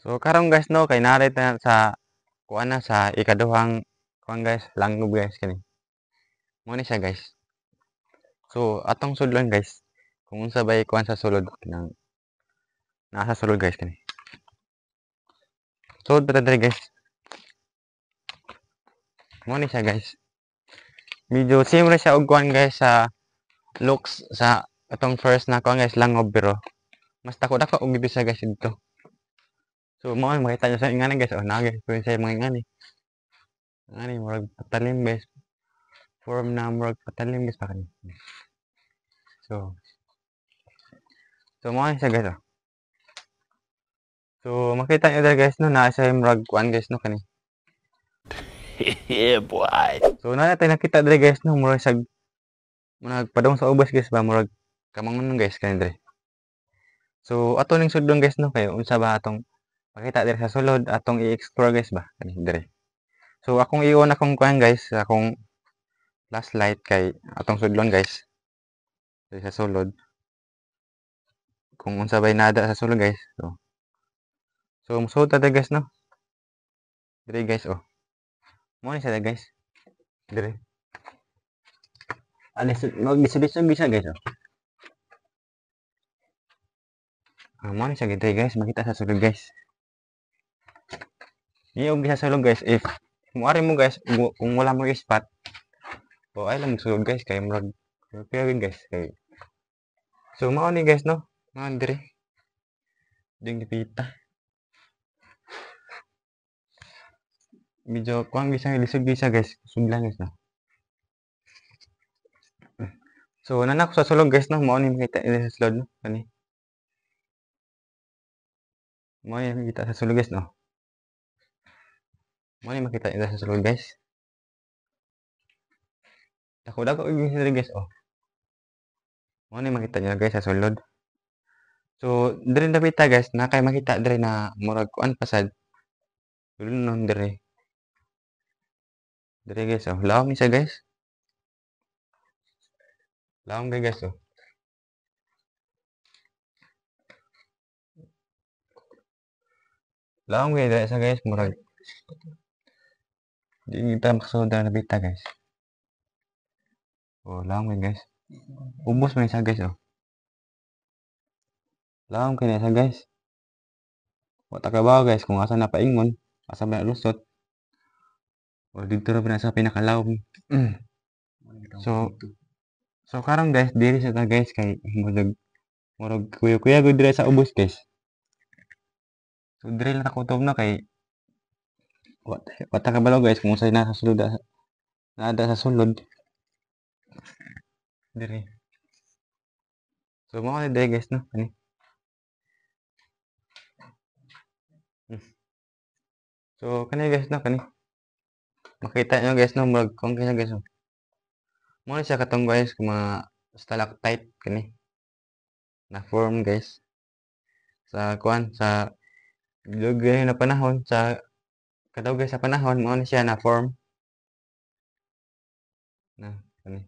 So karon guys no kay narita na sa kuan na sa ikaduhang kuan guys, langob guys kani. Mo ni siya guys. So atong sudlon guys kung unsa bay kuan sa sulod nang nasa sulod guys kani. Sulod pa ta diri guys. Mo ni siya guys. Medyo same ra siya og kuan guys sa looks sa atong first na kuan guys langob pero mas dako-dako og gid siya guys dito. So mo makita nyo sa ingani guys, oh naa guys ko sa mga ingani. Ingani murag patalim guys. Form na murag patalim guys pa kani. So mo ni siya guys oh. So makita nyo dere guys no naa siya murag kuan guys no kani. Yeah, boy. So naa tay nakita dere guys no murag sag murag padong sa ubas guys ba murag kamangon guys kani dere. So ato ning sudlon guys no kay unsa ba atong pakita dere sa sulod atong i-explore guys ba kani dere. So akong iyon akong kuan guys, akong flashlight kay atong sudlon guys. Dere sa sulod. Kung unsa bay nada sa sulod guys. So musuot ta dere guys no. Dere guys oh. Mo ni siya guys. Dere. Alis magbisulison bisa guys oh. Mo ni siya dere guys, makita sa sulod guys. Iyo gisa sa sulod guys if muari mo guys kung wala mo spot. O ay lang sulod guys kay murag kaya guys kay. So mao ni guys no. Mao dere. Ding dipita. Medyo kuang bisa lisod bisa guys, sudlan guys no. So nanak sa sulod guys no, mao ni makita sa sulod no kani. Mao ni makita sa sulod guys no. Mao ni makita sa sulod guys. Dako-dako guys dere guys oh. Mao ni makita niyo guys sa sulod. So dere dapita guys, na kay makita dere na murag kuan pasad. Dulon dere. Dere guys oh, lawom ni siya guys. Lawom kay guys oh. Lawom kay dere sa guys murag. Di kita maksud na nabita guys. Oh, lawom kay guys. Ubos man siya guys oh. Lawom kay na siya guys. Wa ta kabaw guys kung asa na paingon, asa ba lusot. O dito ra na sa pinakalawom. So karon guys, diri sa ta guys kay murag kuya-kuya gud diri sa ubos guys. So diri lang ta kutob na kay wa ta kabalo guys kung unsay nasa sulod nada sa sulod. Diri. So mo ni diri guys no kani. So kani guys no kani. Makita nyo guys no murag kung kanya guys. Mo ni siya katong guys kung mga stalactite kani. Na form guys. Sa kuan sa lugay na panahon sa kadawgay sa panahon mo ni siya na form. Na kani.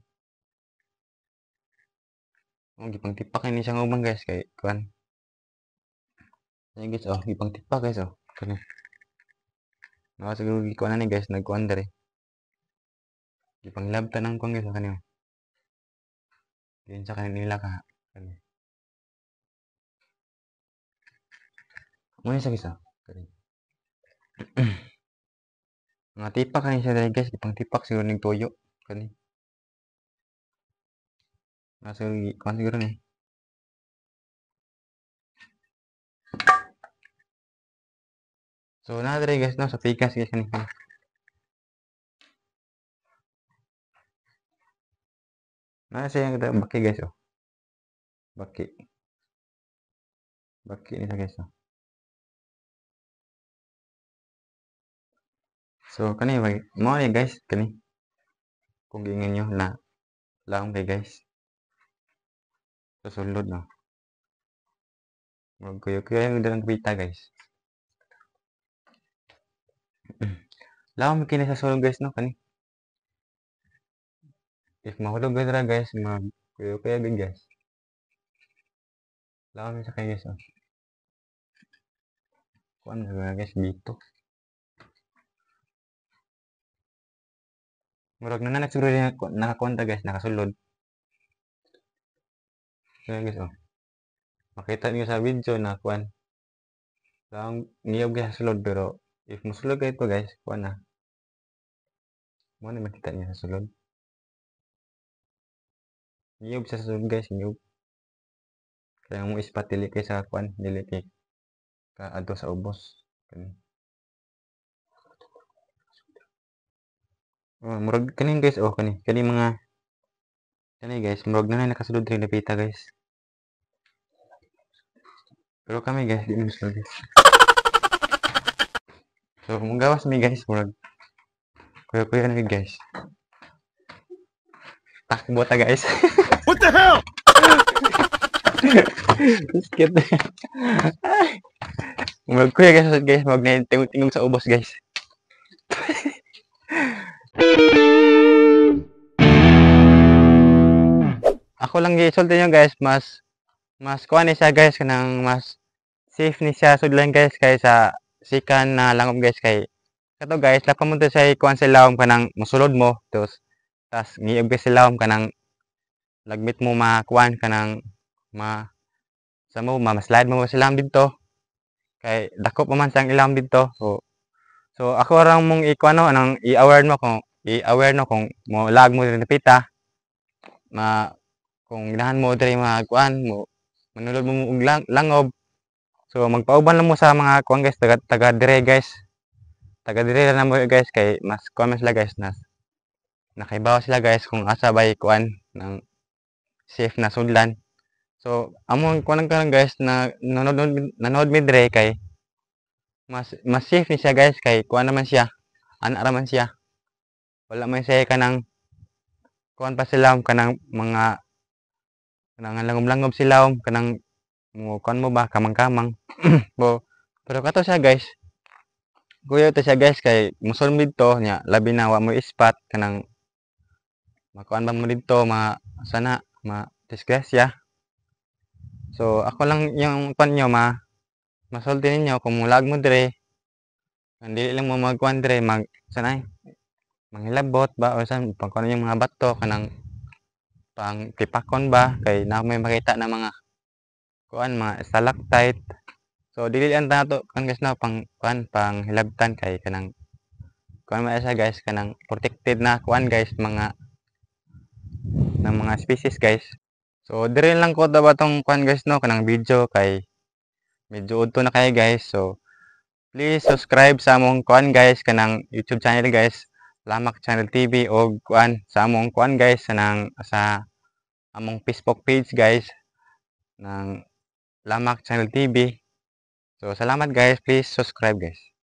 Oh, gipang tipak ni siya ngubang guys kay kuan. Ayan guys oh, gipang tipak guys oh. Kani. Naka siguro gikuan na ni guys nagkuan dere. Gipang lab tanang kuan guys oh, kani. Diyan sa kanila ka kani. Mo ni siya guys oh. Kani. Mga tipak kani siya dere guys, gipang tipak siguro ning toyo kani. Nasa kuan siguro ni. So na dere guys no sa pikas guys kani. Na siya yung baki guys oh. Baki. Baki ni siya guys oh. So kani mo ni guys kani. Kung giingnan nyo na lang kay guys. Sa sulod no. Murag kuya yung dalang kapita guys. Lawom kini sa sulod guys no kani. If mahulog dira guys, mag kuya gid guys. Lawom sa kay guys oh. kuan guys dito. Murag na nagsulod nakakonta guys, nakasulod. So guys oh. Makita niyo sa video na kuan. Lang niyog guys sulod pero if musulod kayo ito guys, kuan na. Mo na makita niyo sa sulod. Niyog sa sulod guys, niyog. Kaya mo ispat dili kay sa kuan, dili kay ka adto sa ubos. Oh, murag kaning guys oh kani mga kani guys, murag na nakasulod rin napita guys. Pero kami guys, di mo sulod guys. So, kung gawas mi guys, murag kuya-kuya na guys. Takbo ta guys. What the hell? Skip. Murag kuya guys, murag na tingog sa ubos guys. Ako lang gisulti nyo guys, mas kuha ni siya guys, kanang mas safe ni siya sudlan guys, kaysa sikan na langob guys, kay kato guys, lapa mo to siya kuha sa lawom kanang musulod mo, tas ngiyog guys sa lawom kanang lagmit mo makuan kanang sa mo, ma-slide mo sa lawom dito, kay dakop man siyang ilawom dito, so ako rang mong ikuan no, anang i-aware no kung mo lag mo rin napita, kung ganahan mo diri magkuan mo manulod mo og langob, so magpauban lang mo sa mga kuan guys, taga dire guys, taga dire na mo guys, kay mas kuan man sila guys, nakaibaw sila guys kung asa bay kuan ng safe na sudlan. So among kuan lang guys na nanood mi dire, kay mas safe ni siya guys, kay kuan naman siya, ana ra man siya, wala man siya kanang kuan pa sila kanang mga kanang langob-langob sila kanang mo kuan mo ba kamang-kamang. Pero kato siya guys, kuya to siya guys, kay musul dito nya labi na wa mo ispat kanang makuan ba mo dito sana disgrasya. So ako lang yung kuan nyo masulti ninyo kung mulag mo dire, dili lang mo magkuan dire sanay manghilabot ba o san pagkuan yung mga bato kanang pang tipakon ba, kay na may makita na mga kuan mga stalactite. So dili lang nato kan guys na pang kuan pang hilabtan, kay kanang kuan man siya guys, kanang protected na kuan guys, mga species guys. So dire lang ko ba tong kuan guys no, kanang video, kay medyo udto na kayo guys. So please subscribe sa among kuan guys, kanang YouTube channel guys, Lamak Channel TV, o kuan sa among kuan guys sa among Facebook page guys ng Lamak Channel TV. So salamat guys, please subscribe guys.